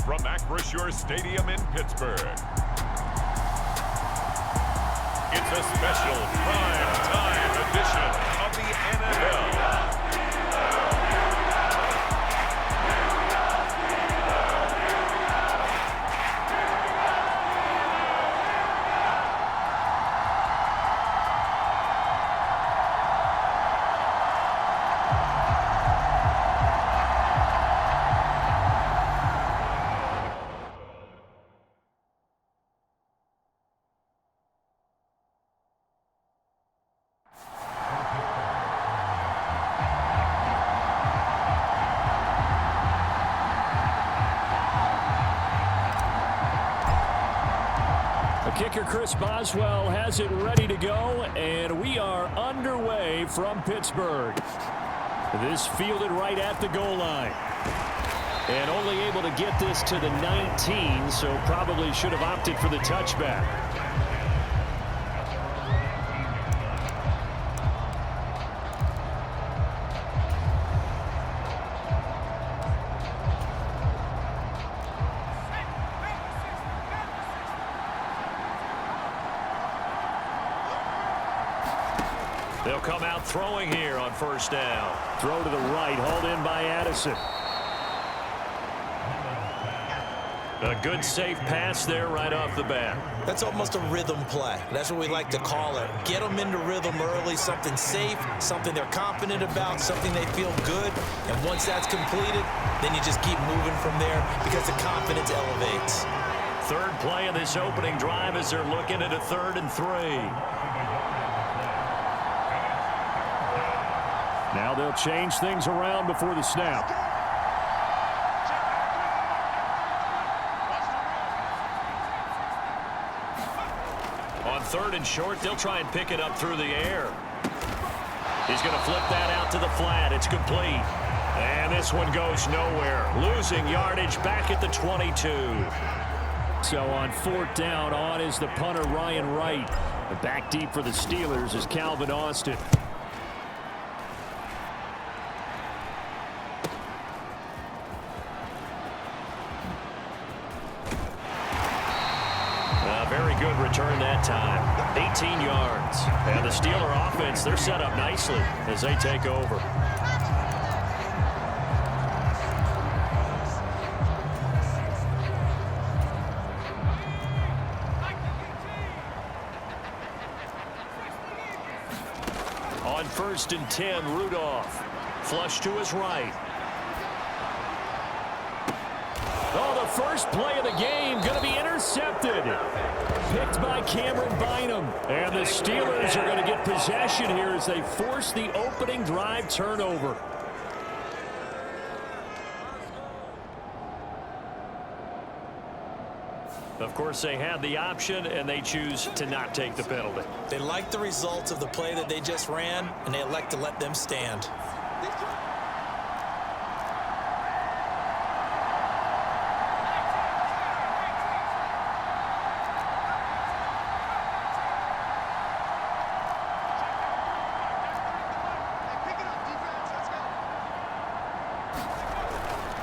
from Acrisure Stadium in Pittsburgh. It's a special prime time edition of the NFL. Kicker Chris Boswell has it ready to go, and we are underway from Pittsburgh. This fielded right at the goal line. And only able to get this to the 19, so probably should have opted for the touchback. They'll come out throwing here on first down. Throw to the right, hauled in by Addison. A good safe pass there right off the bat. That's almost a rhythm play. That's what we like to call it. Get them into rhythm early, something safe, something they're confident about, something they feel good. And once that's completed, then you just keep moving from there because the confidence elevates. Third play of this opening drive as they're looking at a 3rd and 3. Now they'll change things around before the snap. On 3rd and short, they'll try and pick it up through the air. He's going to flip that out to the flat. It's complete. And this one goes nowhere. Losing yardage back at the 22. So on 4th down, on is the punter Ryan Wright. The back deep for the Steelers is Calvin Austin. Very good return that time. 18 yards. And the Steeler offense, they're set up nicely as they take over. On 1st and 10, Rudolph. Flush to his right. Oh, the first play of the game going to be intercepted. Picked by Cameron Bynum. And the Steelers are going to get possession here as they force the opening drive turnover. Of course, they had the option, and they choose to not take the penalty. They like the results of the play that they just ran, and they elect to let them stand.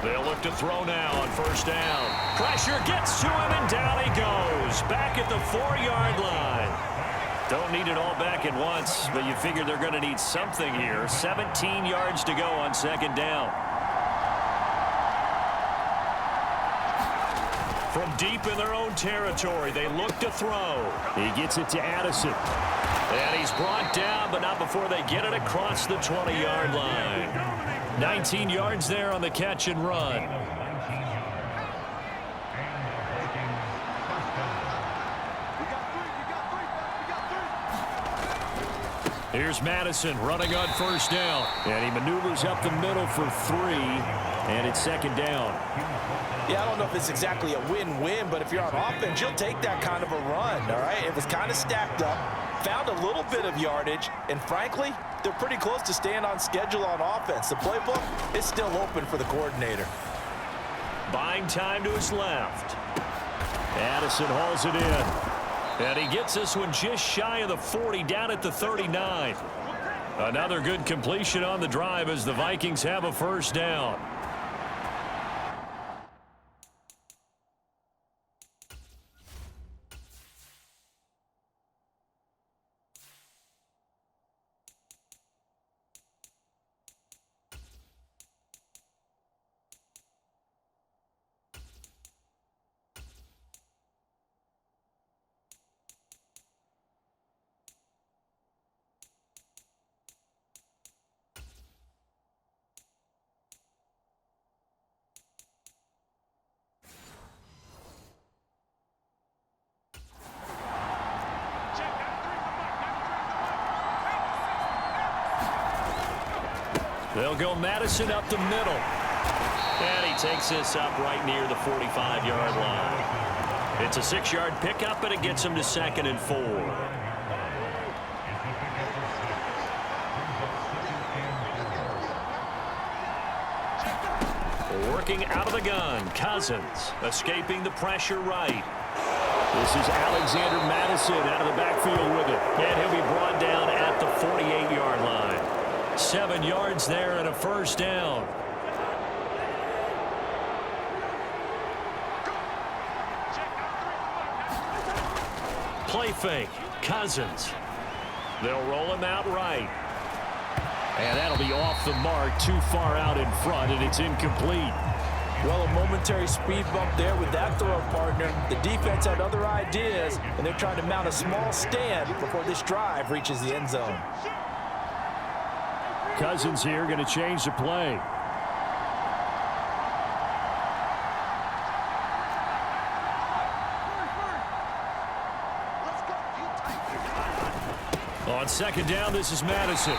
They'll look to throw now on 1st down. Pressure gets to him, and down he goes. Back at the 4-yard line. Don't need it all back at once, but you figure they're going to need something here. 17 yards to go on 2nd down. From deep in their own territory, they look to throw. He gets it to Addison. And he's brought down, but not before they get it across the 20-yard line. 19 yards there on the catch and run. Here's Madison running on 1st down. And he maneuvers up the middle for 3. And it's 2nd down. Yeah, I don't know if it's exactly a win-win, but if you're on offense, you'll take that kind of a run, all right? It was kind of stacked up, found a little bit of yardage, and frankly, they're pretty close to staying on schedule on offense. The playbook is still open for the coordinator. Buying time to his left. Addison hauls it in. And he gets this one just shy of the 40, down at the 39. Another good completion on the drive as the Vikings have a 1st down. They'll go Madison up the middle. And he takes this up right near the 45-yard line. It's a 6-yard pickup, and it gets him to 2nd and 4. Working out of the gun, Cousins escaping the pressure right. This is Alexander Madison out of the backfield with it. And he'll be brought down at the 48-yard line. 7 yards there and a first down. Play fake, Cousins. They'll roll him out right. And that'll be off the mark, too far out in front, and it's incomplete. Well, a momentary speed bump there with that throw, partner. The defense had other ideas, and they're trying to mount a small stand before this drive reaches the end zone. Cousins here going to change the play. On 2nd down, this is Madison.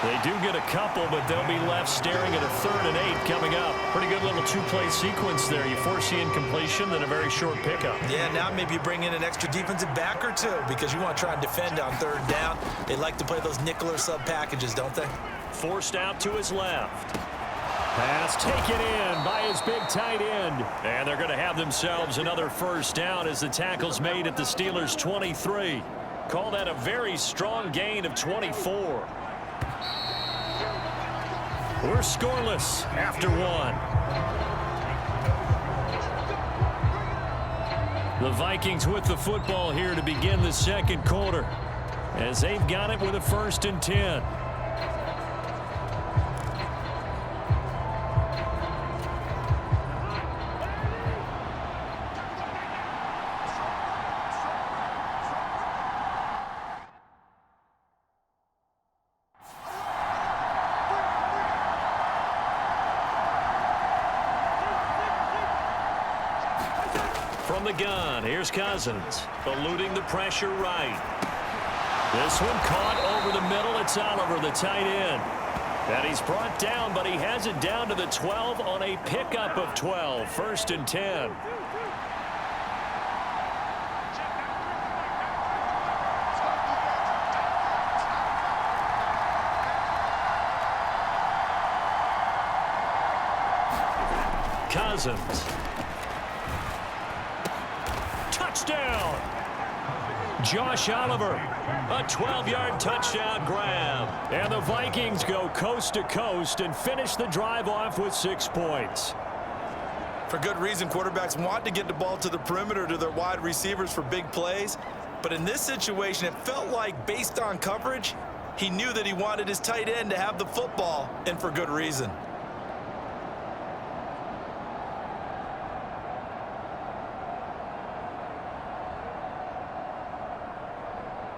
They do get a couple, but they'll be left staring at a 3rd and 8 coming up. Pretty good little 2-play sequence there. You force the incompletion, then a very short pickup. Yeah, now maybe you bring in an extra defensive back or two because you want to try and defend on 3rd down. They like to play those nickel or sub packages, don't they? Forced out to his left. Pass taken in by his big tight end. And they're going to have themselves another first down as the tackle's made at the Steelers' 23. Call that a very strong gain of 24. We're scoreless after 1. The Vikings with the football here to begin the 2nd quarter as they've got it with a 1st and 10. From the gun, here's Cousins, eluding the pressure right. This one caught over the middle. It's Oliver, the tight end. And he's brought down, but he has it down to the 12 on a pickup of 12. 1st and 10. Cousins. Touchdown! Josh Oliver, a 12-yard touchdown grab. And the Vikings go coast to coast and finish the drive off with 6 points. For good reason, quarterbacks want to get the ball to the perimeter to their wide receivers for big plays. But in this situation, it felt like, based on coverage, he knew that he wanted his tight end to have the football, and for good reason.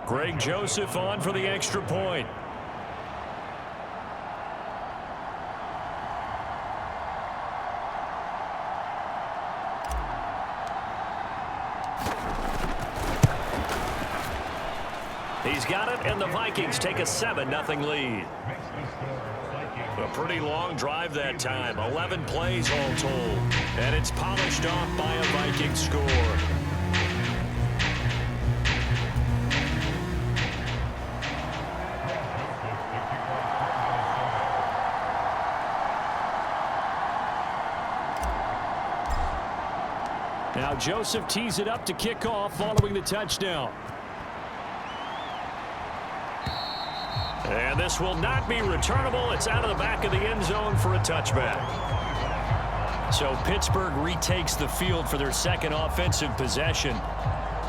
Greg Joseph on for the extra point. He's got it, and the Vikings take a 7-0 lead. A pretty long drive that time. 11 plays all told. And it's polished off by a Viking score. Now Joseph tees it up to kick off following the touchdown. And this will not be returnable. It's out of the back of the end zone for a touchback. So Pittsburgh retakes the field for their 2nd offensive possession.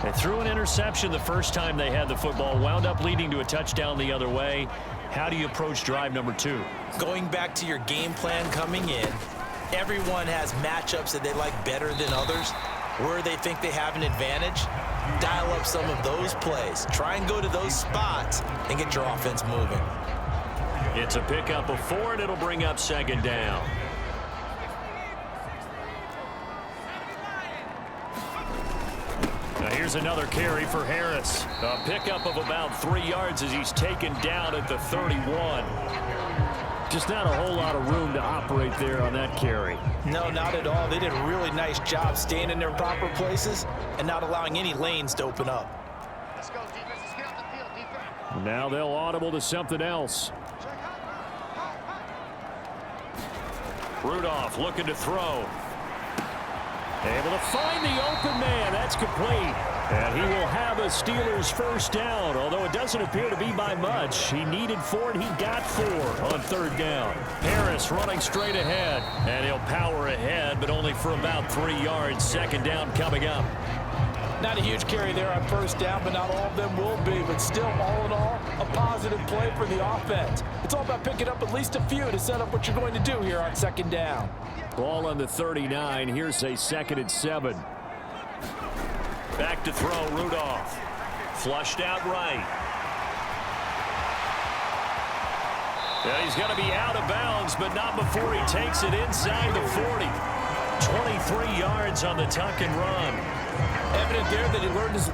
They threw an interception the first time they had the football, wound up leading to a touchdown the other way. How do you approach drive number 2? Going back to your game plan coming in, everyone has matchups that they like better than others. Where they think they have an advantage, dial up some of those plays. Try and go to those spots and get your offense moving. It's a pickup of 4, and it'll bring up 2nd down. Now here's another carry for Harris. A pickup of about 3 yards as he's taken down at the 31. Just not a whole lot of room to operate there on that carry. No, not at all. They did a really nice job staying in their proper places and not allowing any lanes to open up. Let's go, defense. Let's get on the field, defense. Now they'll audible to something else. Rudolph looking to throw. Able to find the open man. That's complete. And he will have a Steelers first down, although it doesn't appear to be by much. He needed 4, and he got 4 on 3rd down. Harris running straight ahead, and he'll power ahead, but only for about 3 yards. 2nd down coming up. Not a huge carry there on 1st down, but not all of them will be. But still, all in all, a positive play for the offense. It's all about picking up at least a few to set up what you're going to do here on 2nd down. Ball on the 39. Here's a 2nd and 7. Back to throw, Rudolph. Flushed out right. Yeah, he's going to be out of bounds, but not before he takes it inside the 40. 23 yards on the tuck and run. Evident there that he learned his...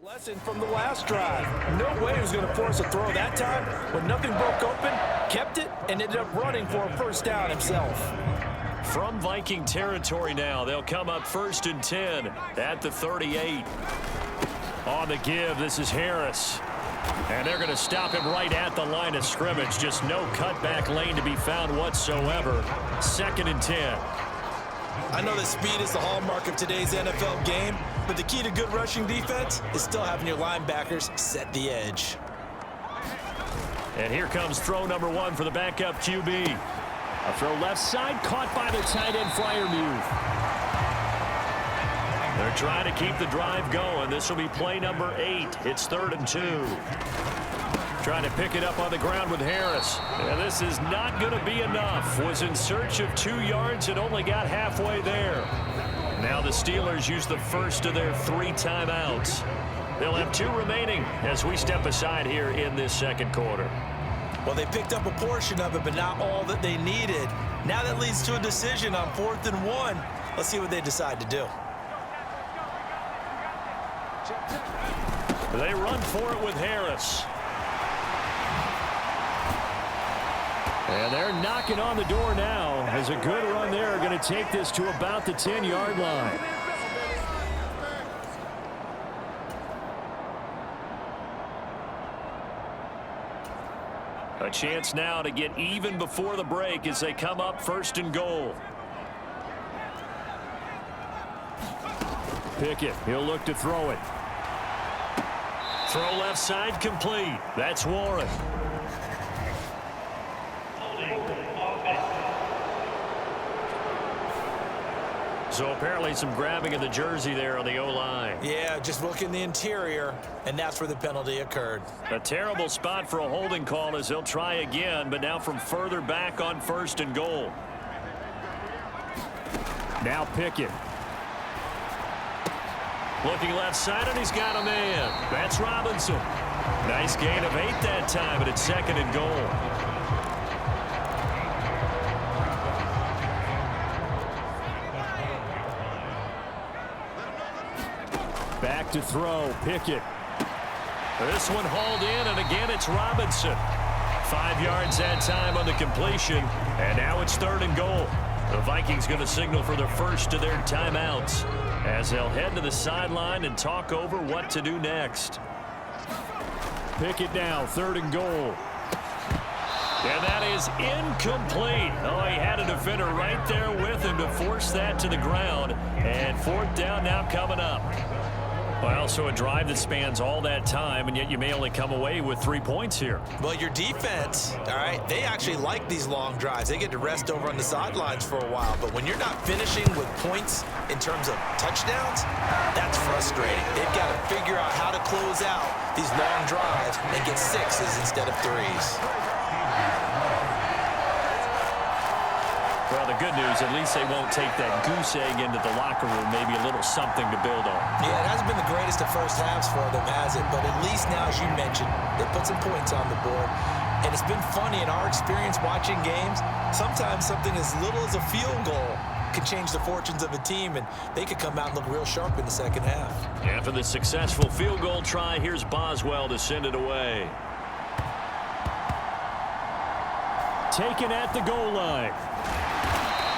lesson from the last drive. No way he was going to force a throw that time. When nothing broke open, kept it, and ended up running for a 1st down himself. From Viking territory now, they'll come up 1st and 10 at the 38. On the give, this is Harris. And they're going to stop him right at the line of scrimmage. Just no cutback lane to be found whatsoever. 2nd and 10. I know that speed is the hallmark of today's NFL game, but the key to good rushing defense is still having your linebackers set the edge. And here comes throw number 1 for the backup QB. A throw left side, caught by the tight end Freiermuth. They're trying to keep the drive going. This will be play number 8. It's 3rd and 2. Trying to pick it up on the ground with Harris. And this is not going to be enough. Was in search of 2 yards and only got halfway there. Now the Steelers use the first of their 3 timeouts. They'll have 2 remaining as we step aside here in this 2nd quarter. Well, they picked up a portion of it, but not all that they needed. Now that leads to a decision on 4th and 1. Let's see what they decide to do. They run for it with Harris. And they're knocking on the door now as a good run there going to take this to about the 10-yard line. A chance now to get even before the break as they come up 1st and goal. Pickett, he'll look to throw it. Throw left side complete. That's Warren. So apparently some grabbing of the jersey there on the O-line. Yeah, just look in the interior, and that's where the penalty occurred. A terrible spot for a holding call as they'll try again, but now from further back on 1st and goal. Now Pickett. Looking left side, and he's got a man. That's Robinson. Nice gain of 8 that time, but it's 2nd and goal. Back to throw, Pickett. This one hauled in, and again it's Robinson. 5 yards that time on the completion, and now it's 3rd and goal. The Vikings going to signal for the first of their timeouts as they'll head to the sideline and talk over what to do next. Pickett now, 3rd and goal. And that is incomplete. Oh, he had a defender right there with him to force that to the ground. And 4th down now coming up. Well, so a drive that spans all that time, and yet you may only come away with 3 points here. Well, your defense, all right, they actually like these long drives. They get to rest over on the sidelines for a while. But when you're not finishing with points in terms of touchdowns, that's frustrating. They've got to figure out how to close out these long drives and get 6s instead of 3s. Well, the good news, at least they won't take that goose egg into the locker room, maybe a little something to build on. Yeah, it hasn't been the greatest of first halves for them, has it? But at least now, as you mentioned, they put some points on the board. And it's been funny in our experience watching games, sometimes something as little as a field goal could change the fortunes of a team, and they could come out and look real sharp in the second half. After the successful field goal try, here's Boswell to send it away. Taken at the goal line.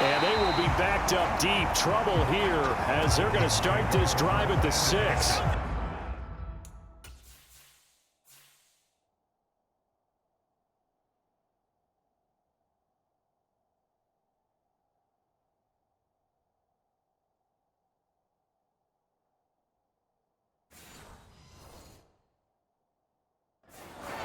And they will be backed up deep. Trouble here as they're going to start this drive at the 6.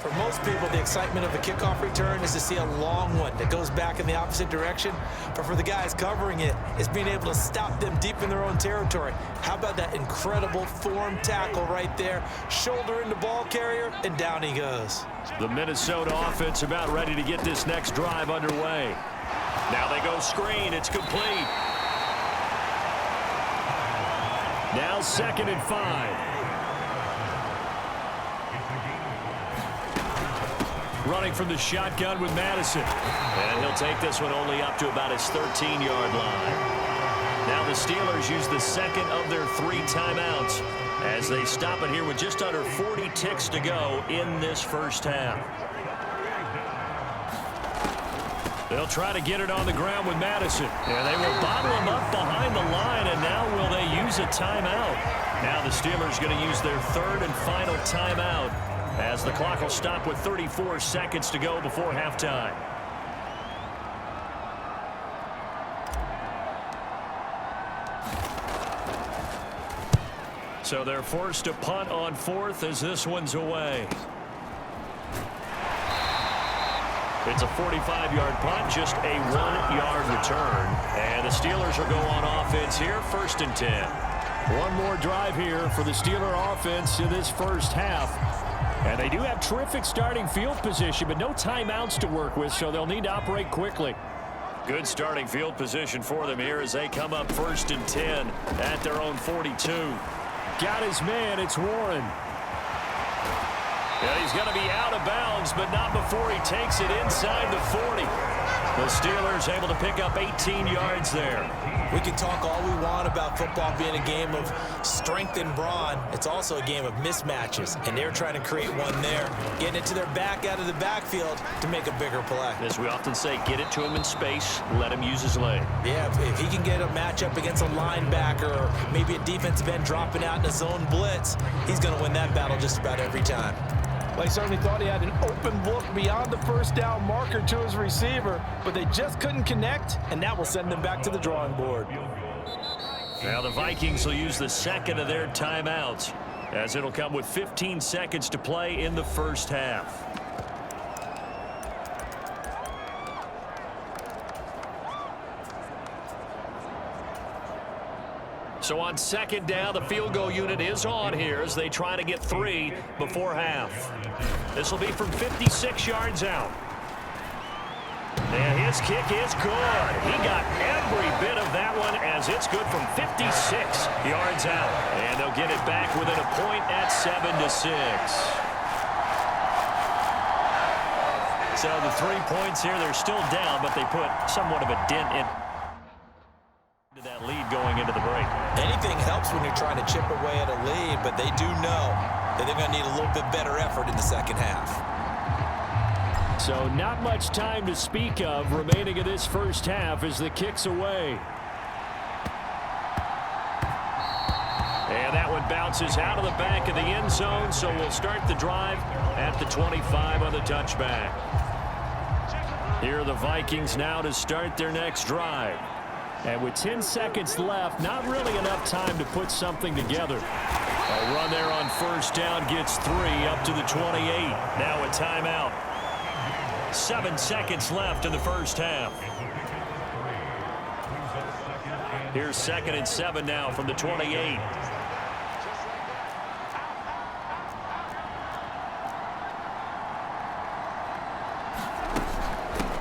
For most people, the excitement of a kickoff return is to see a long one that goes back in the opposite direction. But for the guys covering it, it's being able to stop them deep in their own territory. How about that incredible form tackle right there? Shoulder into ball carrier, and down he goes. The Minnesota offense about ready to get this next drive underway. Now they go screen. It's complete. Now 2nd and 5. Running from the shotgun with Madison. And he'll take this one only up to about his 13-yard line. Now the Steelers use the second of their 3 timeouts as they stop it here with just under 40 ticks to go in this first half. They'll try to get it on the ground with Madison. And they will bottle him up behind the line, and now will they use a timeout? Now the Steelers going to use their 3rd and final timeout, as the clock will stop with 34 seconds to go before halftime. So they're forced to punt on 4th as this one's away. It's a 45-yard punt, just a 1-yard return. And the Steelers will go on offense here, 1st and 10. One more drive here for the Steeler offense in this first half. And they do have terrific starting field position, but no timeouts to work with, so they'll need to operate quickly. Good starting field position for them here as they come up 1st and 10 at their own 42. Got his man, it's Warren. Yeah, he's going to be out of bounds, but not before he takes it inside the 40. The Steelers able to pick up 18 yards there. We can talk all we want about football being a game of strength and brawn. It's also a game of mismatches, and they're trying to create one there, getting it to their back out of the backfield to make a bigger play. As we often say, get it to him in space, let him use his leg. Yeah, if he can get a matchup against a linebacker or maybe a defensive end dropping out in a zone blitz, he's going to win that battle just about every time. Well, he certainly thought he had an open look beyond the first down marker to his receiver, but they just couldn't connect, and that will send them back to the drawing board. Now the Vikings will use the 2nd of their timeouts, as it'll come with 15 seconds to play in the first half. So on 2nd down, the field goal unit is on here as they try to get 3 before half. This will be from 56 yards out. And his kick is good. He got every bit of that one as it's good from 56 yards out. And they'll get it back within a point at 7-6. So the 3 points here, they're still down, but they put somewhat of a dent in that lead going into the break. Anything helps when you're trying to chip away at a lead, but they do know that they're going to need a little bit better effort in the second half. So not much time to speak of remaining in this first half as the kick's away. And that one bounces out of the back of the end zone, so we'll start the drive at the 25 on the touchback. Here are the Vikings now to start their next drive. And with 10 seconds left, not really enough time to put something together. A run there on 1st down gets 3 up to the 28. Now a timeout. 7 seconds left in the first half. Here's 2nd and 7 now from the 28.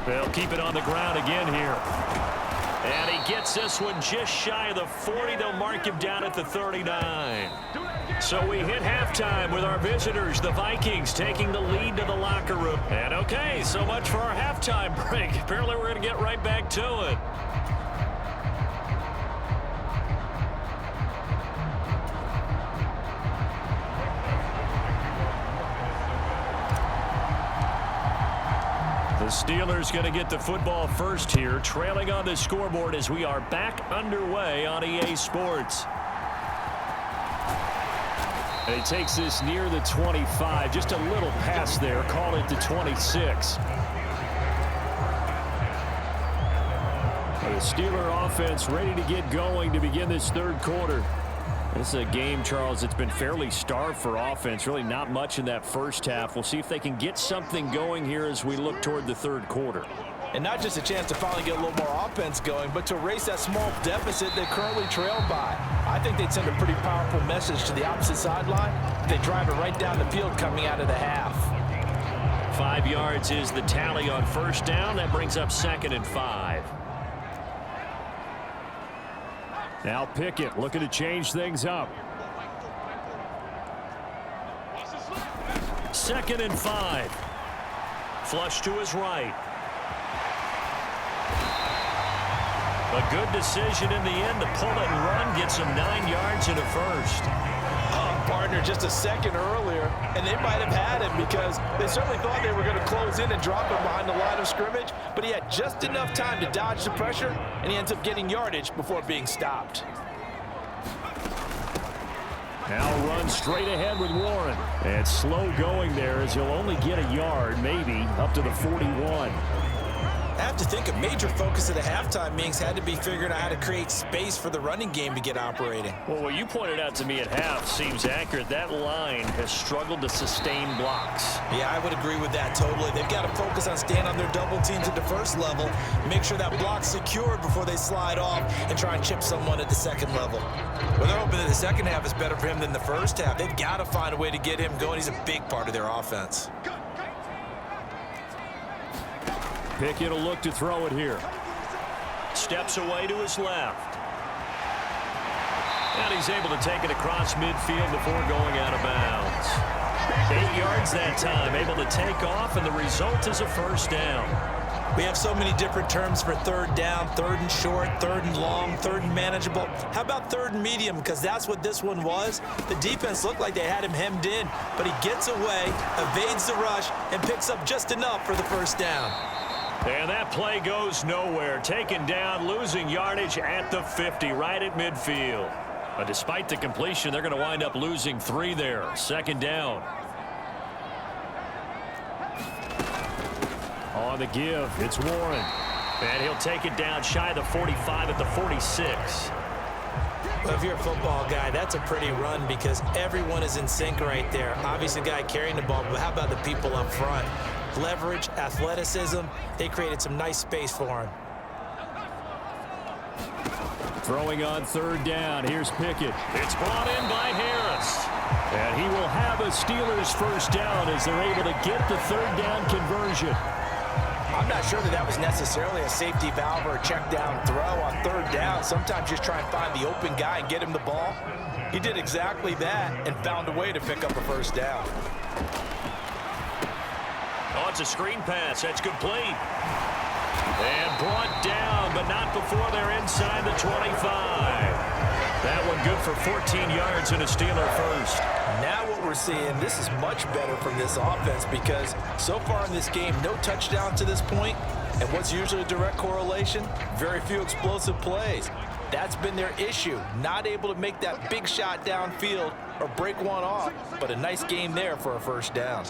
They'll keep it on the ground again here. And he gets this one just shy of the 40. They'll mark him down at the 39. So we hit halftime with our visitors, the Vikings, taking the lead to the locker room. And okay, so much for our halftime break. Apparently we're going to get right back to it. The Steelers going to get the football first here, trailing on the scoreboard as we are back underway on EA Sports. And he takes this near the 25, just a little pass there, call it the 26. The Steeler offense ready to get going to begin this third quarter. This is a game, Charles, that's been fairly starved for offense. Really not much in that first half. We'll see if they can get something going here as we look toward the third quarter. And not just a chance to finally get a little more offense going, but to erase that small deficit they currently trailed by. I think they'd send a pretty powerful message to the opposite sideline if they drive it right down the field coming out of the half. 5 yards is the tally on first down. That brings up 2nd and 5. Now Pickett looking to change things up. 2nd and 5. Flush to his right. A good decision in the end to pull it and run. Gets him 9 yards and a first. Partner just a second earlier, and they might have had him because they certainly thought they were going to close in and drop him behind the line of scrimmage, but he had just enough time to dodge the pressure, and he ends up getting yardage before being stopped. Now run straight ahead with Warren. And slow going there as he'll only get a yard, maybe, up to the 41. I have to think a major focus of the halftime meetings had to be figuring out how to create space for the running game to get operating. Well, what you pointed out to me at half seems accurate. That line has struggled to sustain blocks. Yeah, I would agree with that totally. They've got to focus on staying on their double teams at the first level, make sure that block's secured before they slide off and try and chip someone at the second level. Well, they're hoping that the second half is better for him than the first half. They've got to find a way to get him going. He's a big part of their offense. Pickett will look to throw it here. Steps away to his left. And he's able to take it across midfield before going out of bounds. 8 yards that time, able to take off, and the result is a first down. We have so many different terms for third down, third and short, third and long, third and manageable. How about third and medium? Because that's what this one was. The defense looked like they had him hemmed in, but he gets away, evades the rush, and picks up just enough for the first down. And that play goes nowhere. Taken down, losing yardage at the 50, right at midfield. But despite the completion, they're going to wind up losing 3 there. 2nd down. On the give, it's Warren. And he'll take it down shy of the 45 at the 46. Well, if you're a football guy, that's a pretty run because everyone is in sync right there. Obviously, the guy carrying the ball, but how about the people up front? Leverage, athleticism, they created some nice space for him. Throwing on 3rd down, here's Pickett. It's brought in by Harris. And he will have a Steelers first down as they're able to get the 3rd down conversion. I'm not sure that was necessarily a safety valve or a check down throw on 3rd down. Sometimes just try and find the open guy and get him the ball. He did exactly that and found a way to pick up a first down. Oh, it's a screen pass. That's complete. And brought down, but not before they're inside the 25. That one good for 14 yards and a Steeler first. Now what we're seeing, this is much better from this offense because so far in this game, no touchdown to this point, and what's usually a direct correlation? Very few explosive plays. That's been their issue, not able to make that big shot downfield or break one off, but a nice game there for a first down.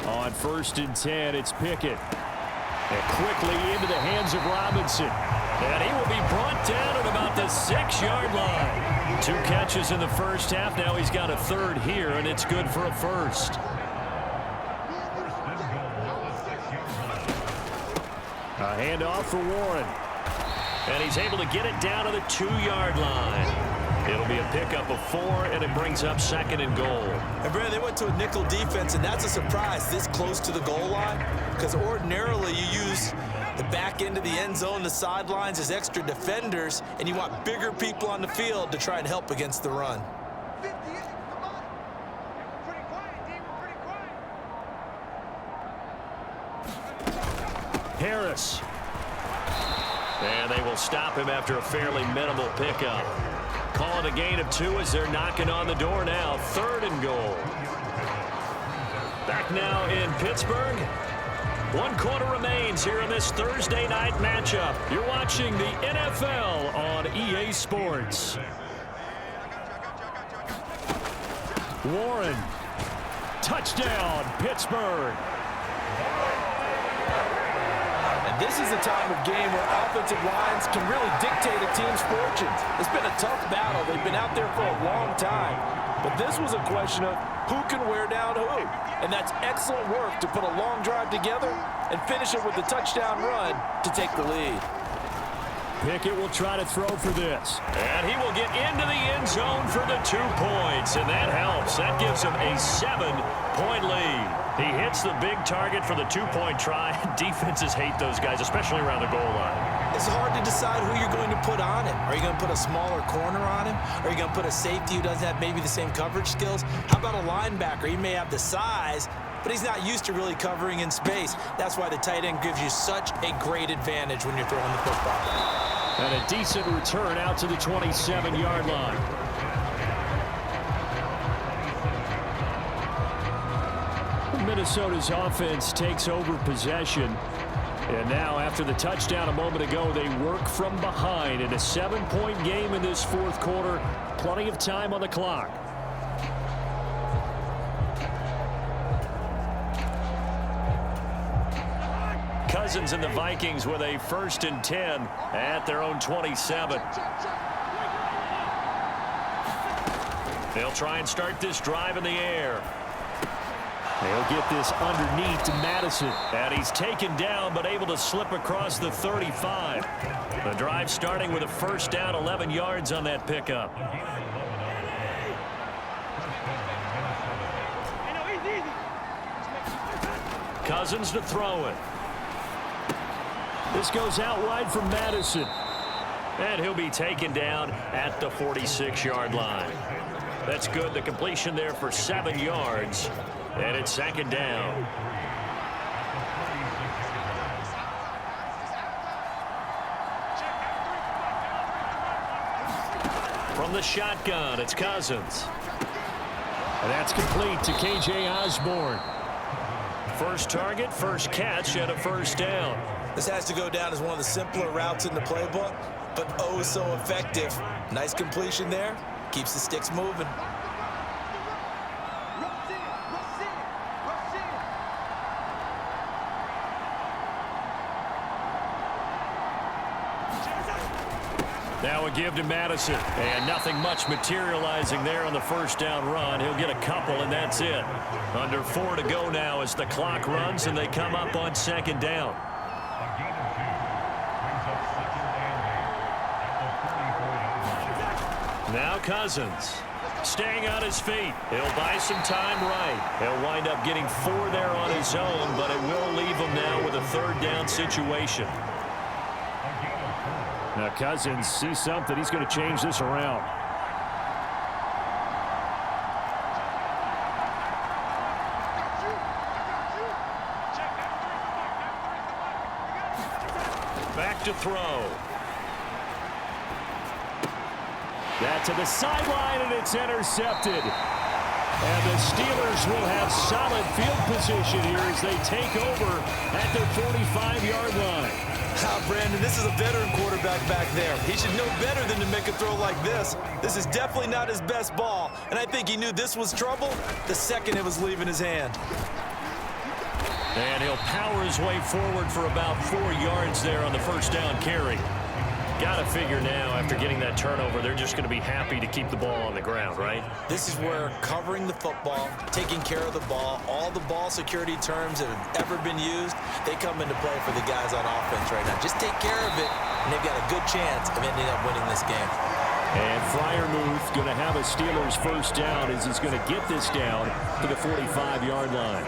On 1st and 10, it's Pickett. And quickly into the hands of Robinson. And he will be brought down at about the 6-yard line. 2 catches in the first half. Now he's got a 3rd here, and it's good for a first. A handoff for Warren. And he's able to get it down to the 2-yard line. It'll be a pickup of 4, and it brings up 2nd and goal. And Brandon, they went to a nickel defense, and that's a surprise this close to the goal line, because ordinarily you use the back end of the end zone, the sidelines as extra defenders, and you want bigger people on the field to try and help against the run. Harris. And they will stop him after a fairly minimal pickup. Call it a gain of 2 as they're knocking on the door now. 3rd and goal. Back now in Pittsburgh. 1 quarter remains here in this Thursday night matchup. You're watching the NFL on EA Sports. Warren. Touchdown, Pittsburgh. This is a time of game where offensive lines can really dictate a team's fortunes. It's been a tough battle. They've been out there for a long time. But this was a question of who can wear down who. And that's excellent work to put a long drive together and finish it with a touchdown run to take the lead. Pickett will try to throw for this. And he will get into the end zone for the 2 points. And that helps. That gives him a 7-point lead. He hits the big target for the 2-point try. Defenses hate those guys, especially around the goal line. It's hard to decide who you're going to put on him. Are you going to put a smaller corner on him? Are you going to put a safety who doesn't have maybe the same coverage skills? How about a linebacker? He may have the size, but he's not used to really covering in space. That's why the tight end gives you such a great advantage when you're throwing the football. And a decent return out to the 27-yard line. Minnesota's offense takes over possession. And now, after the touchdown a moment ago, they work from behind in a 7-point game in this 4th quarter. Plenty of time on the clock. Cousins and the Vikings with a 1st and 10 at their own 27. They'll try and start this drive in the air. They'll get this underneath to Madison. And he's taken down but able to slip across the 35. The drive starting with a 1st down, 11 yards on that pickup. Cousins to throw it. This goes out wide from Madison. And he'll be taken down at the 46-yard line. That's good. The completion there for 7 yards. And it's 2nd down. From the shotgun, it's Cousins. And that's complete to K.J. Osborne. First target, 1st catch, and a 1st down. This has to go down as one of the simpler routes in the playbook, but oh so effective. Nice completion there. Keeps the sticks moving. Now a give to Madison. And nothing much materializing there on the 1st down run. He'll get a couple, and that's it. Under 4 to go now as the clock runs, and they come up on 2nd down. Now Cousins. Staying on his feet. He'll buy some time right. He'll wind up getting 4 there on his own, but it will leave him now with a 3rd down situation. Now Cousins sees something. He's going to change this around. Back to throw. That to the sideline, and it's intercepted. And the Steelers will have solid field position here as they take over at their 45-yard line. Brandon, this is a veteran quarterback back there. He should know better than to make a throw like this. This is definitely not his best ball, and I think he knew this was trouble the second it was leaving his hand. And he'll power his way forward for about 4 yards there on the 1st down carry. Got to figure now, after getting that turnover, they're just going to be happy to keep the ball on the ground, right? This is where covering the football, taking care of the ball, all the ball security terms that have ever been used, they come into play for the guys on offense right now. Just take care of it, and they've got a good chance of ending up winning this game. And Freiermuth going to have a Steelers first down as he's going to get this down to the 45-yard line.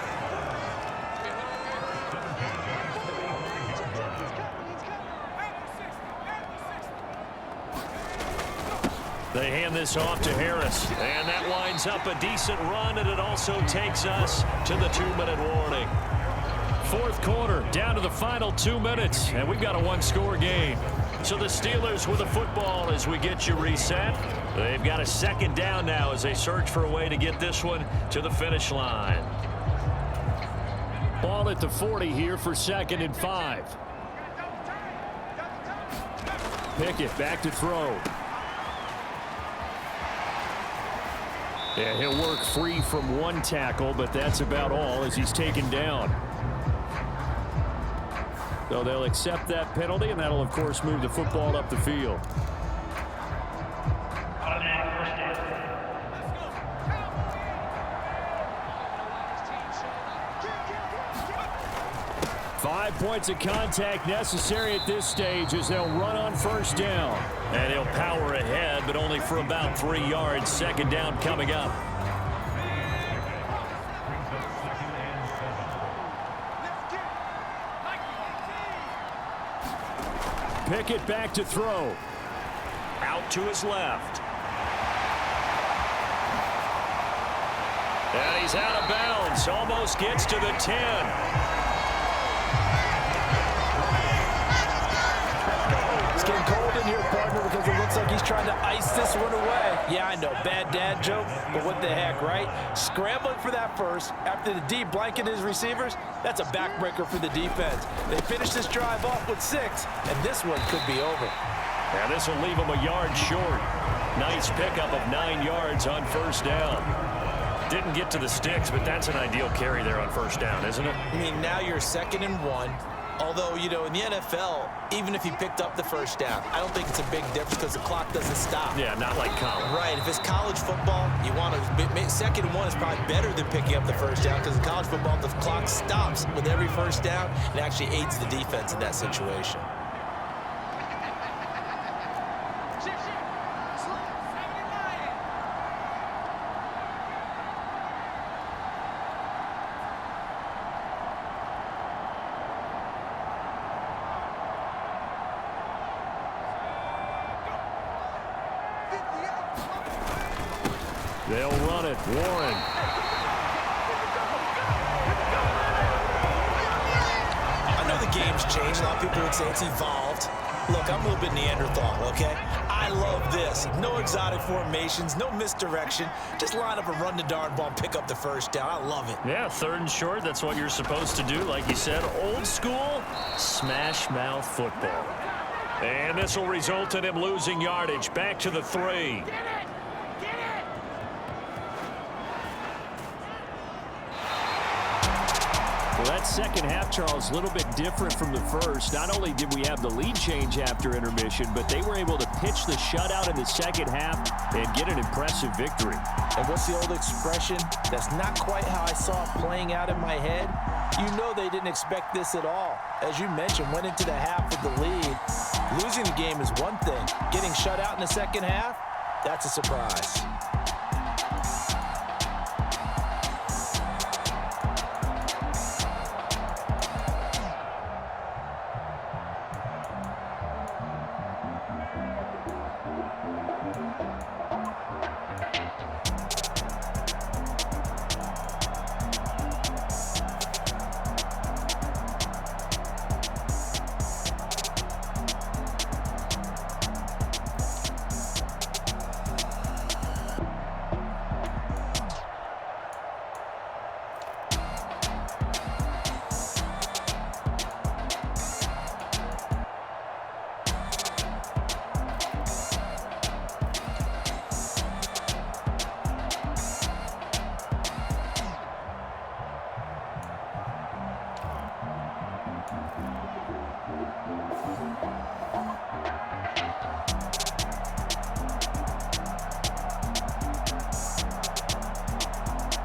They hand this off to Harris, and that lines up a decent run, and it also takes us to the 2-minute warning. Fourth quarter, down to the final 2 minutes, and we've got a one-score game. So the Steelers with the football as we get you reset. They've got a second down now as they search for a way to get this one to the finish line. Ball at the 40 here for 2nd and 5. Pickett back to throw. Yeah, he'll work free from one tackle, but that's about all as he's taken down. So they'll accept that penalty, and that'll, of course, move the football up the field. Automatic first down. 5 points of contact necessary at this stage as they'll run on first down. And he'll power ahead, but only for about 3 yards. Second down coming up. Pickett back to throw. Out to his left. And he's out of bounds. Almost gets to the 10. It's getting cold in here, partner, because it looks like he's trying to ice this one away. Yeah, I know, bad dad joke, but what the heck, right? Scrambling for that first after the D blanketed his receivers, that's a backbreaker for the defense. They finished this drive off with 6, and this one could be over. And this will leave him a yard short. Nice pickup of 9 yards on first down. Didn't get to the sticks, but that's an ideal carry there on first down, isn't it? I mean, now you're 2nd and 1. Although, you know, in the NFL, even if he picked up the first down, I don't think it's a big difference because the clock doesn't stop. Yeah, not like college. Right. If it's college football, you want to 2nd and 1 is probably better than picking up the first down because in college football, the clock stops with every first down and actually aids the defense in that situation. They'll run it. Warren. I know the game's changed. A lot of people would say it's evolved. Look, I'm a little bit Neanderthal, okay? I love this. No exotic formations, no misdirection. Just line up and run the darn ball and pick up the first down. I love it. Yeah, 3rd and short. That's what you're supposed to do. Like you said, old school smash mouth football. And this will result in him losing yardage. Back to the 3. Well, that second half, Charles, a little bit different from the first. Not only did we have the lead change after intermission, but they were able to pitch the shutout in the second half and get an impressive victory. And what's the old expression? That's not quite how I saw it playing out in my head. You know they didn't expect this at all. As you mentioned, went into the half with the lead. Losing the game is one thing. Getting shut out in the second half, that's a surprise.